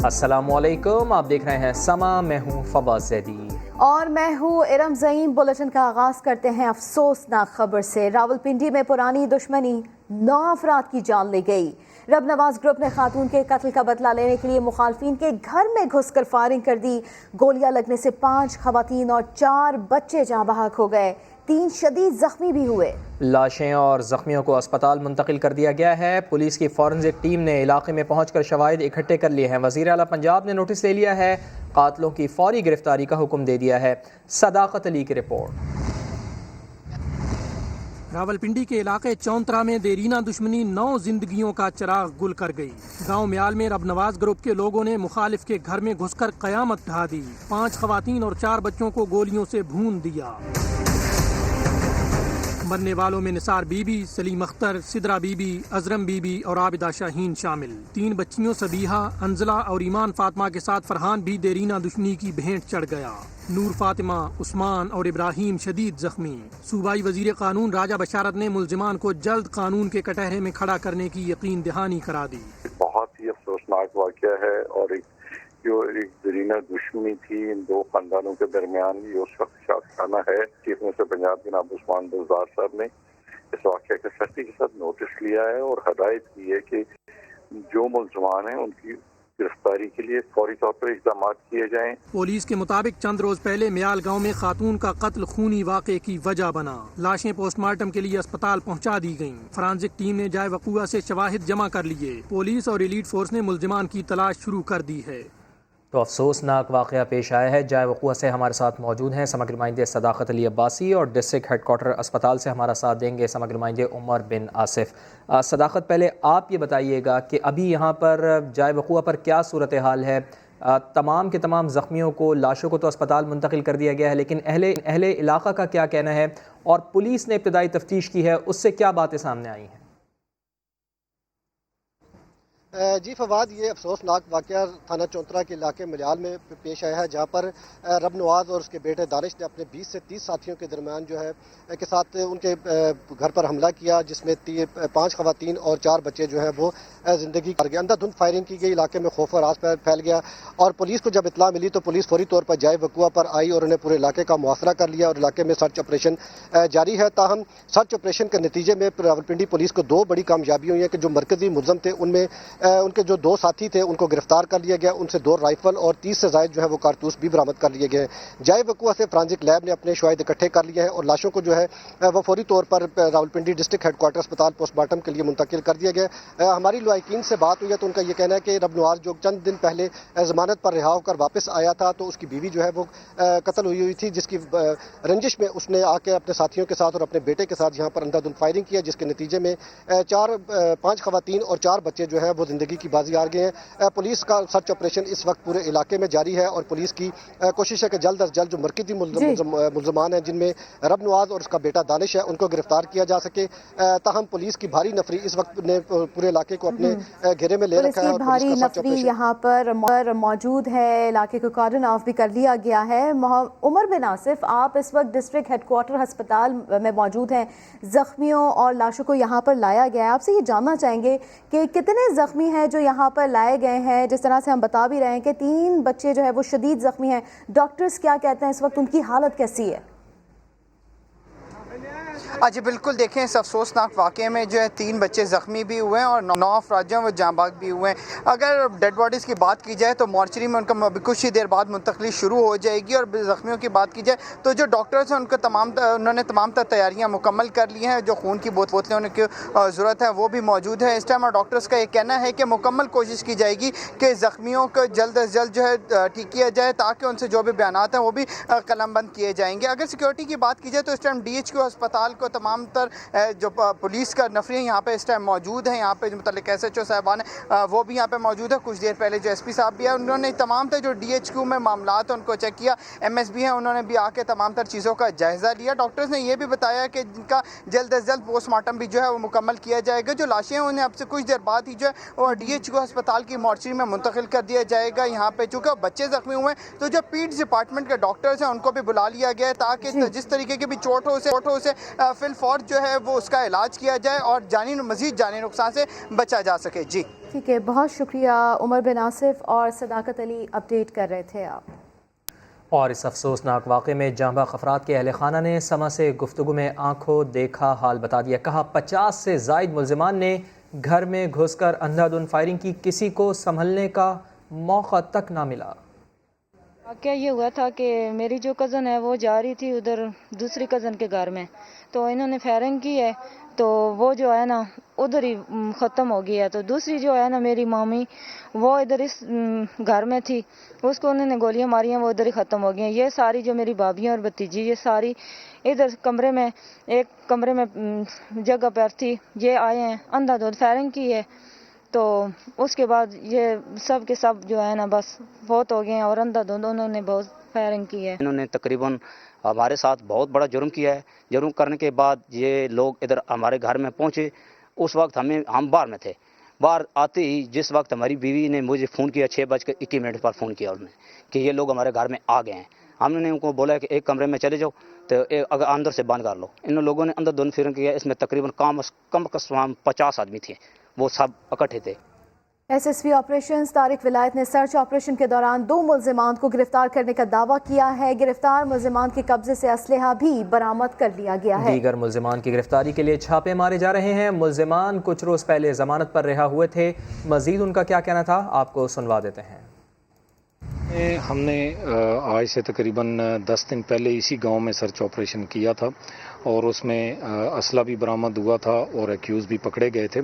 السلام علیکم، آپ دیکھ رہے ہیں سما، میں ہوں فواز زیدی اور میں ہوں ارم زعیم۔ بلیٹن کا آغاز کرتے ہیں افسوسناک خبر سے۔ راولپنڈی میں پرانی دشمنی 9 افراد کی جان لے گئی۔ رب نواز گروپ نے خاتون کے قتل کا بدلہ لینے کے لیے مخالفین کے گھر میں گھس کر فائرنگ کر دی۔ گولیاں لگنے سے 5 خواتین اور 4 بچے جاں بحق ہو گئے، 3 شدید زخمی بھی ہوئے۔ لاشیں اور زخمیوں کو اسپتال منتقل کر دیا گیا ہے۔ پولیس کی فورنزک ٹیم نے علاقے میں پہنچ کر شواہد اکٹھے کر لیے ہیں۔ وزیر اعلیٰ پنجاب نے نوٹس لے لیا ہے، قاتلوں کی فوری گرفتاری کا حکم دے دیا ہے۔ صداقت علی کی رپورٹ۔ راولپنڈی کے علاقے چونترا میں دیرینہ دشمنی 9 زندگیوں کا چراغ گل کر گئی۔ گاؤں میال میں رب نواز گروپ کے لوگوں نے مخالف کے گھر میں گھس کر قیامت ڈھا دی۔ 5 خواتین اور 4 بچوں کو گولیوں سے بھون دیا۔ مرنے والوں میں Nisar Bibi, Saleem Akhtar, Sidra Bibi, Azram Bibi اور عابدہ شاہین شامل۔ 3 بچیوں سبیحہ، انزلہ اور ایمان فاطمہ کے ساتھ فرحان بھی دیرینہ دشمنی کی بھینٹ چڑھ گیا۔ نور فاطمہ، عثمان اور ابراہیم شدید زخمی۔ صوبائی وزیر قانون راجہ بشارت نے ملزمان کو جلد قانون کے کٹہرے میں کھڑا کرنے کی یقین دہانی کرا دی۔ بہت ہی افسوسناک واقعہ ہے اور جو ایک دیرینہ دشمنی تھی ان 2 خاندانوں کے درمیان، یہ اس وقت شاخانہ ہے۔ چیف منسٹر پنجاب جناب عثمان بزدار صاحب نے اس واقعے کے سختی کے ساتھ نوٹس لیا ہے اور ہدایت کی ہے کہ جو ملزمان ہیں ان کی گرفتاری کے لیے فوری طور پر اقدامات کیے جائیں۔ پولیس کے مطابق چند روز پہلے میال گاؤں میں خاتون کا قتل خونی واقعے کی وجہ بنا۔ لاشیں پوسٹ مارٹم کے لیے اسپتال پہنچا دی گئیں۔ فرانزک ٹیم نے جائے وقوعہ سے شواہد جمع کر لیے۔ پولیس اور ایلیٹ فورس نے ملزمان کی تلاش شروع کر دی ہے۔ تو افسوسناک واقعہ پیش آیا ہے۔ جائے وقوع سے ہمارے ساتھ موجود ہیں سماجی نمائندے صداقت علی عباسی اور ڈسٹرکٹ ہیڈ کوارٹر اسپتال سے ہمارا ساتھ دیں گے سماجی نمائندے عمر بن آصف۔ صداقت، پہلے آپ یہ بتائیے گا کہ ابھی یہاں پر جائے وقوع پر کیا صورتحال ہے؟ تمام کے تمام زخمیوں کو، لاشوں کو تو اسپتال منتقل کر دیا گیا ہے، لیکن اہل علاقہ کا کیا کہنا ہے اور پولیس نے ابتدائی تفتیش کی ہے، اس سے کیا باتیں سامنے آئی ہیں؟ جی فواد، یہ افسوسناک واقعہ تھانہ چونترا کے علاقے ملیال میں پیش آیا ہے، جہاں پر رب نواز اور اس کے بیٹے دانش نے اپنے 20 سے 30 ساتھیوں کے درمیان جو ہے کے ساتھ ان کے گھر پر حملہ کیا، جس میں 5 خواتین اور 4 بچے جو ہیں وہ زندگی کر گئے۔ اندھا دھند فائرنگ کی گئی، علاقے میں خوف و راز پھیل گیا اور پولیس کو جب اطلاع ملی تو پولیس فوری طور پر جائے وقوع پر آئی اور انہیں پورے علاقے کا محاصرہ کر لیا اور علاقے میں سرچ آپریشن جاری ہے۔ تاہم سرچ آپریشن کے نتیجے میں راولپنڈی پولیس کو 2 بڑی کامیابی ہوئی ہیں کہ جو مرکزی ملزم تھے ان میں ان کے جو 2 ساتھی تھے ان کو گرفتار کر لیا گیا، ان سے 2 رائفل اور 30 سے زائد جو ہے وہ کارتوس بھی برآمد کر لیے گئے۔ جائے وقوع سے فرانزک لیب نے اپنے شواہد اکٹھے کر لیا ہے اور لاشوں کو جو ہے وہ فوری طور پر راولپنڈی ڈسٹرکٹ ہیڈ کوارٹر اسپتال پوسٹ مارٹم کے لیے منتقل کر دیا گیا۔ ہماری لوائقین سے بات ہوئی ہے تو ان کا یہ کہنا ہے کہ رب نواز جو چند دن پہلے ضمانت پر رہا ہو کر واپس آیا تھا تو اس کی بیوی جو ہے وہ قتل ہوئی تھی، جس کی رنجش میں اس نے آ کے اپنے ساتھیوں کے ساتھ اور اپنے بیٹے کے ساتھ یہاں پر اندھا دھند فائرنگ کیا، جس کے نتیجے میں 5 خواتین اور 4 بچے جو ہیں وہ زندگی کی بازی ہار گئے ہیں۔ پولیس کا سرچ آپریشن اس وقت پورے علاقے میں جاری ہے اور پولیس کی کوشش ہے کہ جلد از جلد جو مرکزی ملزمان ہیں جن میں رب نواز اور اس کا بیٹا دانش ہے ان کو گرفتار کیا جا سکے۔ تاہم پولیس کی بھاری نفری اس وقت نے پورے علاقے کو اپنے گھیرے میں لے رکھا ہے اور بھاری نفری یہاں پر موجود ہے، علاقے کو کارڈن آف بھی کر لیا گیا ہے۔ عمر بن آصف، آپ اس وقت ڈسٹرکٹ ہیڈ کوارٹر ہسپتال میں موجود ہیں، زخمیوں اور لاشوں کو یہاں پر لایا گیا ہے۔ آپ سے یہ جاننا چاہیں گے کہ کتنے زخمی ہیں جو یہاں پر لائے گئے ہیں؟ جس طرح سے ہم بتا بھی رہے ہیں کہ 3 بچے جو ہے وہ شدید زخمی ہیں، ڈاکٹرز کیا کہتے ہیں اس وقت، ان کی حالت کیسی ہے؟ جی بالکل، دیکھیں اس افسوسناک واقعے میں جو ہے 3 بچے زخمی بھی ہوئے ہیں اور 9 افراد جو ہیں وہ جاں بحق بھی ہوئے ہیں۔ اگر ڈیڈ باڈیز کی بات کی جائے تو مارچری میں ان کا کچھ ہی دیر بعد منتقلی شروع ہو جائے گی، اور زخمیوں کی بات کی جائے تو جو ڈاکٹرز ہیں انہوں نے تمام تر تیاریاں مکمل کر لی ہیں۔ جو خون کی بوتلیں ان کی ضرورت ہے وہ بھی موجود ہے اس ٹائم، اور ڈاکٹرز کا یہ کہنا ہے کہ مکمل کوشش کی جائے گی کہ زخمیوں کو جلد از جلد جو ہے ٹھیک کیا جائے تاکہ ان سے جو بھی بیانات ہیں وہ بھی قلم بند کیے جائیں گے۔ اگر سیکورٹی کی بات کی جائے تو اس ٹائم DHQ ہسپتال کو تمام تر جو پولیس کا نفری یہاں پہ اس ٹائم موجود ہیں، یہاں پہ جو متعلق SHO صاحبان ہیں وہ بھی یہاں پہ موجود ہے۔ کچھ دیر پہلے جو SP صاحب بھی ہیں انہوں نے تمام تر جو DHQ میں معاملات ہیں ان کو چیک کیا۔ MSB ہیں انہوں نے بھی آ کے تمام تر چیزوں کا جائزہ لیا۔ ڈاکٹرز نے یہ بھی بتایا کہ جن کا جلد از جلد پوسٹ مارٹم بھی جو ہے وہ مکمل کیا جائے گا۔ جو لاشیں ہیں انہیں اب سے کچھ دیر بعد ہی جو ہے وہ DHQ ہسپتال کی مارچری میں منتقل کر دیا جائے گا۔ یہاں پہ چونکہ بچے زخمی ہوئے ہیں تو جو پیڈز ڈپارٹمنٹ کے ڈاکٹرز ہیں ان کو بھی بلا لیا گیا ہے تاکہ جس طریقے کی بھی چوٹوں سے فی الفور جو ہے وہ اس کا علاج کیا جائے اور مزید جانی نقصان سے بچا جا سکے۔ جی ٹھیک ہے، بہت شکریہ عمر بن آصف اور صداقت علی، اپڈیٹ کر رہے تھے آپ۔ اور اس افسوسناک واقعے میں جاں بحق افراد کے اہل خانہ نے سما سے گفتگو میں آنکھوں دیکھا حال بتا دیا۔ کہا 50 سے زائد ملزمان نے گھر میں گھس کر اندھا دھند فائرنگ کی، کسی کو سنبھلنے کا موقع تک نہ ملا۔ واقعہ یہ ہوا تھا کہ میری جو کزن ہے وہ جا رہی تھی ادھر دوسری کزن کے گھر میں، تو انہوں نے فائرنگ کی ہے تو وہ جو ہے نا ادھر ہی ختم ہو گیا۔ تو دوسری جو ہے نا میری مامی وہ ادھر اس گھر میں تھی، اس کو انہوں نے گولیاں ماری ہیں، وہ ادھر ہی ختم ہو گئی ہیں۔ یہ ساری جو میری بھابیاں اور بھتیجی یہ ساری ادھر کمرے میں ایک کمرے میں جگہ پر تھی، یہ آئے ہیں اندھا دھند فائرنگ کی ہے، تو اس کے بعد یہ سب کے سب جو ہے نا بس فوت ہو گئے ہیں، اور اندھا دھند انہوں نے بہت فائرنگ کی ہے۔ انہوں نے تقریباً ہمارے ساتھ بہت بڑا جرم کیا ہے۔ جرم کرنے کے بعد یہ لوگ ادھر ہمارے گھر میں پہنچے، اس وقت ہم باہر میں تھے۔ باہر آتے ہی جس وقت ہماری بیوی نے مجھے فون کیا 6:21 پر فون کیا انہوں نے کہ یہ لوگ ہمارے گھر میں آ گئے ہیں۔ ہم نے ان کو بولا کہ ایک کمرے میں چلے جاؤ تو اگر اندر سے بند کر لو۔ ان لوگوں نے اندر دونوں فیرن کیا، اس میں تقریباً کم 50 آدمی تھے، وہ سب اکٹھے تھے۔ S S P operations Tariq ولایت نے سرچ آپریشن کے دوران 2 ملزمان کو گرفتار کرنے کا دعویٰ کیا ہے۔ گرفتار ملزمان کے قبضے سے اسلحہ بھی برآمد کر لیا گیا ہے۔ دیگر ملزمان کی گرفتاری کے لیے چھاپے مارے جا رہے ہیں۔ ملزمان کچھ روز پہلے ضمانت پر رہا ہوئے تھے۔ مزید ان کا کیا کہنا تھا آپ کو سنوا دیتے ہیں۔ ہم نے آج سے تقریباً 10 دن پہلے اسی گاؤں میں سرچ آپریشن کیا تھا، اور اس میں اسلحہ بھی برآمد ہوا تھا اور ایکیوز بھی پکڑے گئے تھے۔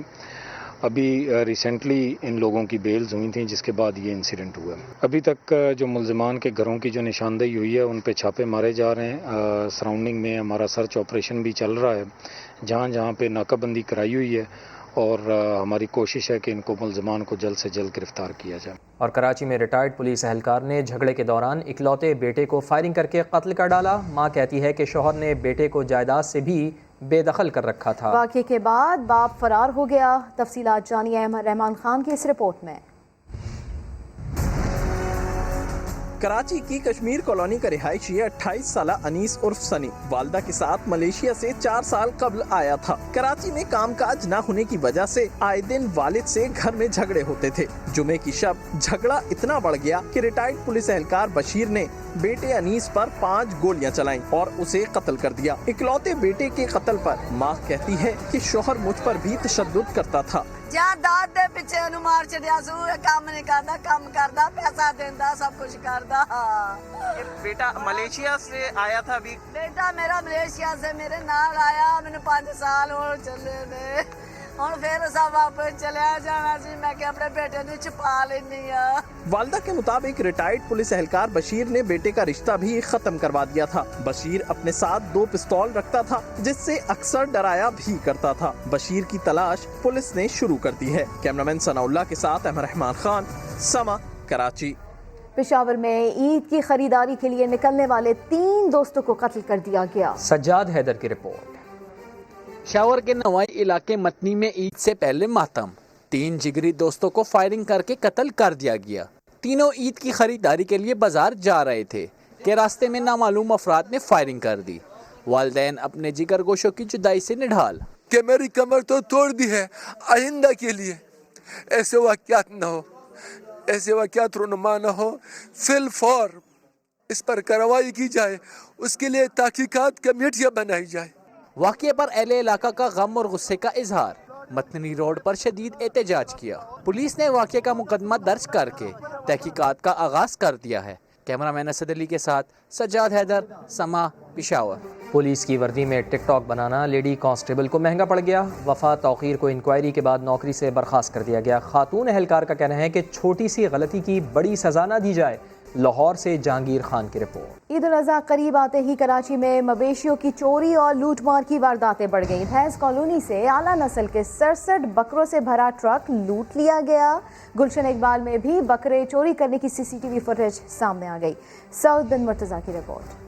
ابھی ریسنٹلی ان لوگوں کی بیلز ہوئی تھیں، جس کے بعد یہ انسیڈنٹ ہوا۔ ابھی تک جو ملزمان کے گھروں کی جو نشاندہی ہوئی ہے ان پہ چھاپے مارے جا رہے ہیں۔ سراؤنڈنگ میں ہمارا سرچ آپریشن بھی چل رہا ہے، جہاں جہاں پہ ناکہ بندی کرائی ہوئی ہے، اور ہماری کوشش ہے کہ ان کو ملزمان کو جلد سے جلد گرفتار کیا جائے۔ اور کراچی میں ریٹائرڈ پولیس اہلکار نے جھگڑے کے دوران اکلوتے بیٹے کو فائرنگ کر کے قتل کر ڈالا۔ ماں کہتی ہے کہ شوہر نے بیٹے کو جائیداد سے بھی بے دخل کر رکھا تھا۔ واقعے کے بعد باپ فرار ہو گیا۔ تفصیلات جانیے احمد رحمان خان کی اس رپورٹ میں۔ کراچی کی کشمیر کالونی کا رہائشی 28 سالہ انیس عرف سنی والدہ کے ساتھ ملیشیا سے 4 سال قبل آیا تھا۔ کراچی میں کام کاج نہ ہونے کی وجہ سے آئے دن والد سے گھر میں جھگڑے ہوتے تھے۔ جمعے کی شب جھگڑا اتنا بڑھ گیا کہ ریٹائرڈ پولیس اہلکار بشیر نے بیٹے انیس پر 5 گولیاں چلائیں اور اسے قتل کر دیا۔ اکلوتے بیٹے کے قتل پر ماں کہتی ہے کہ شوہر مجھ پر بھی تشدد کرتا تھا۔ جہاں داد دے پیچھے انہوں مار چڑیا سو، کام نہیں کردا، کام کردا، پیسہ دیندا، سب کچھ کردا۔ بیٹا ملیشیا سے آیا تھا ابھی؟ بیٹا میرا ملیشیا سے میرے نال آیا، میں نے 5 سال ہو چلے نے، ہن پھر سب واپس چلیا جانا سی، میں کہ اپنے بیٹے نوں چھپا لینی آ۔ والدہ کے مطابق ریٹائرڈ پولیس اہلکار بشیر نے بیٹے کا رشتہ بھی ختم کروا دیا تھا۔ بشیر اپنے ساتھ 2 پستول رکھتا تھا جس سے اکثر ڈرایا بھی کرتا تھا۔ بشیر کی تلاش پولیس نے شروع کر دی ہے۔ کیمرامین ثناء اللہ کے ساتھ احمد رحمان خان، سما، کراچی۔ پشاور میں عید کی خریداری کے لیے نکلنے والے 3 دوستوں کو قتل کر دیا گیا۔ سجاد حیدر کی رپورٹ۔ پشاور کے نوائی علاقے متنی میں عید سے پہلے ماتم، 3 جگری دوستوں کو فائرنگ کر کے قتل کر دیا گیا۔ تینوں عید کی خریداری کے لیے بازار جا رہے تھے کہ راستے میں نامعلوم افراد نے فائرنگ کر دی۔ والدین اپنے جگر گوشوں کی جدائی سے نڈھال کہ میری کمر تو توڑ دی ہے، آئندہ کے لیے ایسے واقعات نہ ہو، ایسے واقعات رونما نہ ہو، فی الفور اس پر کارروائی کی جائے، اس کے لیے تحقیقات کمیٹیاں بنائی جائے۔ واقعے پر اہل علاقہ کا غم اور غصے کا اظہار، متنی روڈ پر شدید احتجاج کیا۔ پولیس نے واقعے کا مقدمہ درج کر کے تحقیقات کا آغاز کر دیا ہے۔ کیمرامین اسد علی کے ساتھ سجاد حیدر، سما، پشاور۔ پولیس کی وردی میں ٹک ٹاک بنانا لیڈی کانسٹیبل کو مہنگا پڑ گیا۔ وفا توقیر کو انکوائری کے بعد نوکری سے برخاست کر دیا گیا۔ خاتون اہلکار کا کہنا ہے کہ چھوٹی سی غلطی کی بڑی سزا نہ دی جائے۔ لاہور سے جہانگیر خان کی رپورٹ۔ عید الاضحیٰ قریب آتے ہی کراچی میں مویشیوں کی چوری اور لوٹ مار کی وارداتیں بڑھ گئیں۔ بھینس کالونی سے اعلیٰ نسل کے 67 بکروں سے بھرا ٹرک لوٹ لیا گیا۔ گلشن اقبال میں بھی بکرے چوری کرنے کی CCTV فوٹیج سامنے آ گئی۔ سعود بن مرتضیٰ کی رپورٹ۔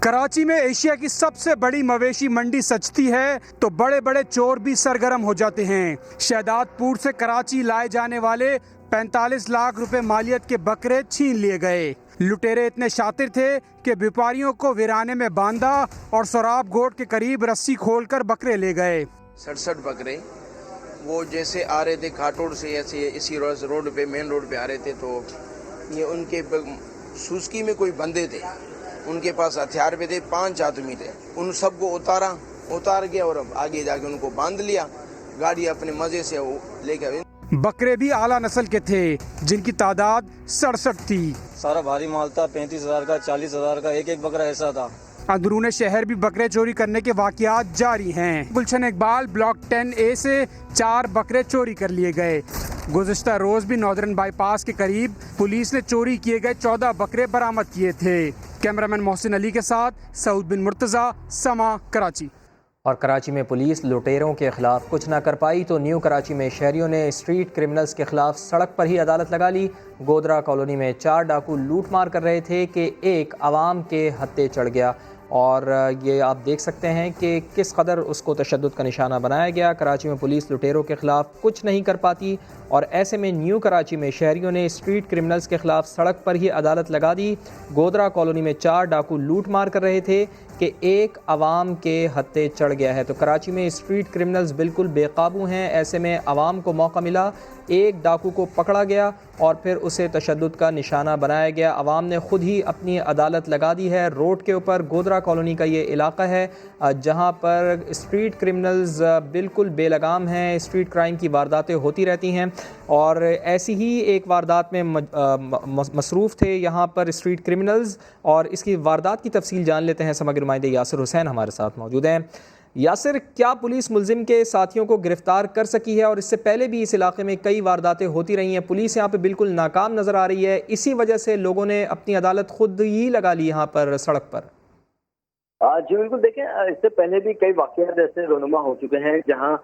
کراچی میں ایشیا کی سب سے بڑی مویشی منڈی سجتی ہے تو بڑے بڑے چور بھی سرگرم ہو جاتے ہیں۔ شہداد پور سے کراچی لائے جانے والے 45 لاکھ روپے مالیت کے بکرے چھین لیے گئے۔ لٹیرے اتنے شاطر تھے کہ ویپاریوں کو ویرانے میں باندھا اور سوراب گوٹ کے قریب رسی کھول کر بکرے لے گئے۔ 67 بکرے وہ جیسے آ رہے تھے کھاٹوڑ سے ایسے اسی روڈ پہ مین روڈ پہ آ رہے تھے تو یہ ان کے سوزکی میں کوئی بندے تھے، ان کے پاس ہتھیار پہ تھے، 5 آدمی تھے، ان سب کو اتار کے اور آگے جا کے ان کو باندھ لیا، گاڑی اپنے مزے سے لے کے۔ بکرے بھی اعلیٰ نسل کے تھے جن کی تعداد 67 تھی۔ سارا بھاری مال تھا، 35,000 کا 40,000 کا ایک بکرا ایسا تھا۔ اندرون شہر بھی بکرے چوری کرنے کے واقعات جاری ہیں۔ گلشن اقبال بلاک 10A سے 4 بکرے چوری کر لیے گئے۔ گزشتہ روز بھی ناردرن بائی پاس کے قریب پولیس نے چوری کیے گئے 14 بکرے برآمد کیے تھے۔ کیمرامین محسن علی کے ساتھ سعود بن مرتضیٰ، سما، کراچی۔ اور کراچی میں پولیس لٹیروں کے خلاف کچھ نہ کر پائی تو نیو کراچی میں شہریوں نے اسٹریٹ کرمنلز کے خلاف سڑک پر ہی عدالت لگا لی۔ گودرا کالونی میں 4 ڈاکو لوٹ مار کر رہے تھے کہ ایک عوام کے ہتھے چڑھ گیا، اور یہ آپ دیکھ سکتے ہیں کہ کس قدر اس کو تشدد کا نشانہ بنایا گیا۔ کراچی میں پولیس لٹیروں کے خلاف کچھ نہیں کر پاتی، اور ایسے میں نیو کراچی میں شہریوں نے اسٹریٹ کرمنلز کے خلاف سڑک پر ہی عدالت لگا دی۔ گودرا کالونی میں 4 ڈاکو لوٹ مار کر رہے تھے کہ ایک عوام کے ہتھے چڑھ گیا ہے۔ تو کراچی میں اسٹریٹ کرمنلز بالکل بے قابو ہیں، ایسے میں عوام کو موقع ملا، ایک ڈاکو کو پکڑا گیا اور پھر اسے تشدد کا نشانہ بنایا گیا۔ عوام نے خود ہی اپنی عدالت لگا دی ہے۔ روڈ کے اوپر گودرا کالونی کا یہ علاقہ ہے جہاں پر اسٹریٹ کرمنلز بالکل بے لگام ہیں، اسٹریٹ کرائم کی وارداتیں ہوتی رہتی ہیں، اور ایسی ہی ایک واردات میں مصروف تھے یہاں پر اسٹریٹ کرمنلز، اور اس کی واردات کی تفصیل جان لیتے ہیں۔ سماجی نمائندے یاسر حسین ہمارے ساتھ موجود ہیں۔ یاسر، کیا پولیس ملزم کے ساتھیوں کو گرفتار کر سکی ہے؟ اور اس سے پہلے بھی اس علاقے میں کئی وارداتیں ہوتی رہی ہیں، پولیس یہاں پہ بالکل ناکام نظر آ رہی ہے، اسی وجہ سے لوگوں نے اپنی عدالت خود ہی لگا لی یہاں پر سڑک پر۔ جی بالکل، دیکھیں اس سے پہلے بھی کئی واقعات ایسے رونما ہو چکے ہیں جہاں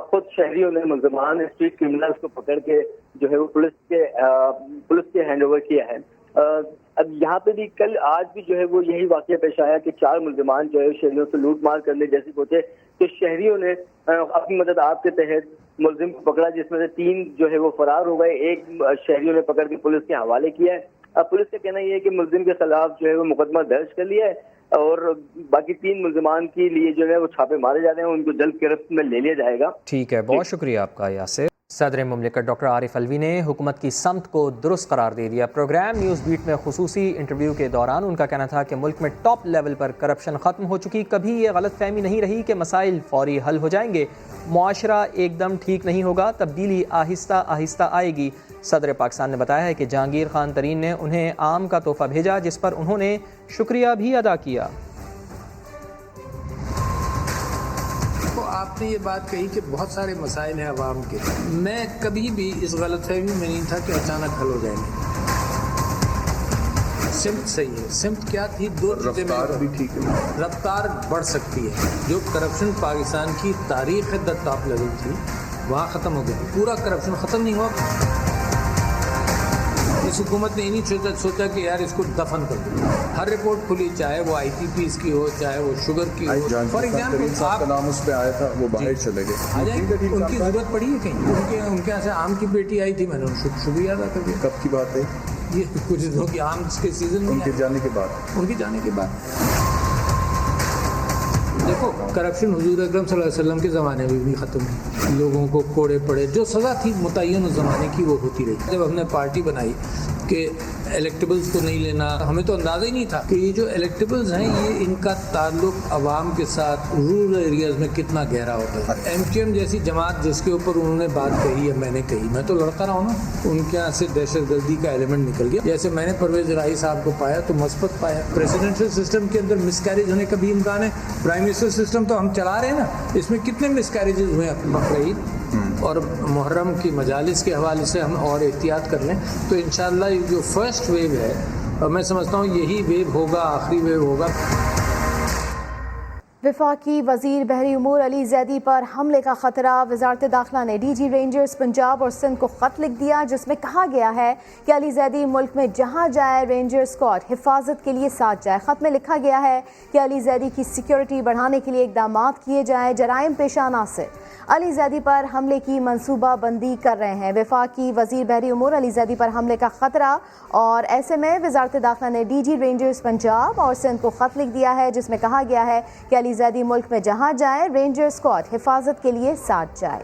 خود شہریوں نے ملزمان اسٹریٹ کرمنلز کو پکڑ کے جو ہے وہ پولیس کے ہینڈ اوور کیا ہے۔ اب یہاں پہ بھی آج بھی جو ہے وہ یہی واقعہ پیش آیا کہ 4 ملزمان جو ہے شہریوں سے لوٹ مار کرنے جیسے پہنچے، تو شہریوں نے اپنی مدد آپ کے تحت ملزم کو پکڑا، جس میں سے 3 جو ہے وہ فرار ہو گئے، ایک شہریوں نے پکڑ کے پولیس کے حوالے کیا ہے۔ اب پولیس کا کہنا یہ ہے کہ ملزم کے خلاف جو ہے وہ مقدمہ درج کر لیا ہے، اور باقی 3 ملزمان کے لیے جو ہے وہ چھاپے مارے جا رہے ہیں، ان کو جلد گرفت میں لے لیا جائے گا۔ ٹھیک ہے، بہت شکریہ آپ کا یاسر۔ صدر مملکت ڈاکٹر عارف الوی نے حکومت کی سمت کو درست قرار دے دیا۔ پروگرام نیوز بیٹ میں خصوصی انٹرویو کے دوران ان کا کہنا تھا کہ ملک میں ٹاپ لیول پر کرپشن ختم ہو چکی، کبھی یہ غلط فہمی نہیں رہی کہ مسائل فوری حل ہو جائیں گے، معاشرہ ایک دم ٹھیک نہیں ہوگا، تبدیلی آہستہ آہستہ آئے گی۔ صدر پاکستان نے بتایا ہے کہ جہانگیر خان ترین نے انہیں آم کا تحفہ بھیجا، جس پر انہوں نے شکریہ بھی ادا کیا۔ آپ نے یہ بات کہی کہ بہت سارے مسائل ہیں عوام کے، میں کبھی بھی اس غلط فہمی میں نہیں تھا کہ اچانک حل ہو جائیں گے۔ سمت صحیح ہے، سمت کیا تھی؟ 2 چیزیں، رفتار بھی ٹھیک ہے، رفتار بڑھ سکتی ہے۔ جو کرپشن پاکستان کی تاریخ ٹاپ لیول تھی وہاں ختم ہو گئی، پورا کرپشن ختم نہیں ہوا۔ اس حکومت نے نہیں سوچا کہ یار اس کو دفن کر دو، ہر رپورٹ کھلی، چاہے وہ ITPs کی ہو، چاہے وہ شوگر کی ہو۔ فار ایگزامپل آپ کا نام اس پہ آیا تھا، وہ باہر چلے گئے، آ جائیں، ان کی ضرورت پڑی ہے کہیں؟ ان کے یہاں سے آم کی پیٹی آئی تھی، میں نے ان کو شکریہ ادا کر دیا۔ کب کی بات ہے یہ؟ کچھ دنوں کی، آم کے سیزن میں، ان کے جانے کے بعد۔ دیکھو کرپشن حضور اکرم صلی اللہ علیہ وسلم کے زمانے میں بھی ختم ہوئی، لوگوں کو کوڑے پڑے، جو سزا تھی متعین اس زمانے کی وہ ہوتی رہی۔ جب ہم نے پارٹی بنائی کہ الیکٹیبلز کو نہیں لینا، ہمیں تو اندازہ ہی نہیں تھا کہ یہ جو الیکٹیبلز ہیں یہ ان کا تعلق عوام کے ساتھ رورل ایریاز میں کتنا گہرا ہوتا ہے۔ MTM جیسی جماعت جس کے اوپر انہوں نے بات کہی ہے، میں نے کہی، میں تو لڑتا رہا ہوں نا، ان کے یہاں سے دہشت گردی کا ایلیمنٹ نکل گیا۔ جیسے میں نے پرویز راہی صاحب کو پایا تو مثبت پایا۔ پریزیڈنشل سسٹم کے اندر مس کیریج ہونے کا بھی امکان ہے، پرائم منسٹر سسٹم تو ہم چلا رہے ہیں نا، اس میں کتنے مس کیریجز ہوئے ہیں۔ بقرعید اور محرم کی مجالس کے حوالے سے ہم اور احتیاط کر لیں تو انشاءاللہ یہ جو فرسٹ ویو ہے، اور میں سمجھتا ہوں یہی ویو ہوگا، آخری ویو ہوگا۔ وفاقی وزیر بحری امور علی زیدی پر حملے کا خطرہ، وزارت داخلہ نے DG رینجرز پنجاب اور سندھ کو خط لکھ دیا جس میں کہا گیا ہے کہ علی زیدی ملک میں جہاں جائے رینجر اسکواڈ حفاظت کے لیے ساتھ جائے۔ خط میں لکھا گیا ہے کہ علی زیدی کی سیکیورٹی بڑھانے کے لیے اقدامات کیے جائیں، جرائم پیشہ عناصر علی زیدی پر حملے کی منصوبہ بندی کر رہے ہیں۔ وفاقی وزیر بحری امور علی زیدی پر حملے کا خطرہ، اور ایسے میں وزارت داخلہ نے DG رینجرز پنجاب اور سندھ کو خط لکھ دیا ہے جس میں کہا گیا ہے کہ علی زیدی ملک میں جہاں جائے رینجر اسکواڈ حفاظت کے لیے ساتھ جائے۔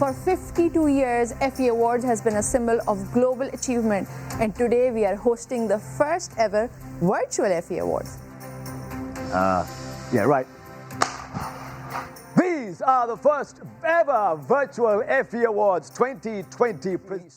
For 52 years, FE Awards has been a symbol of global achievement, and today we are hosting the first ever virtual FE Awards. Yeah, right. These are the first ever virtual FE Awards 2020.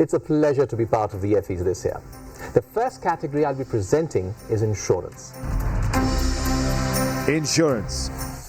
It's a pleasure to be part of the Effies this year. The first category I'll be presenting is insurance. Insurance.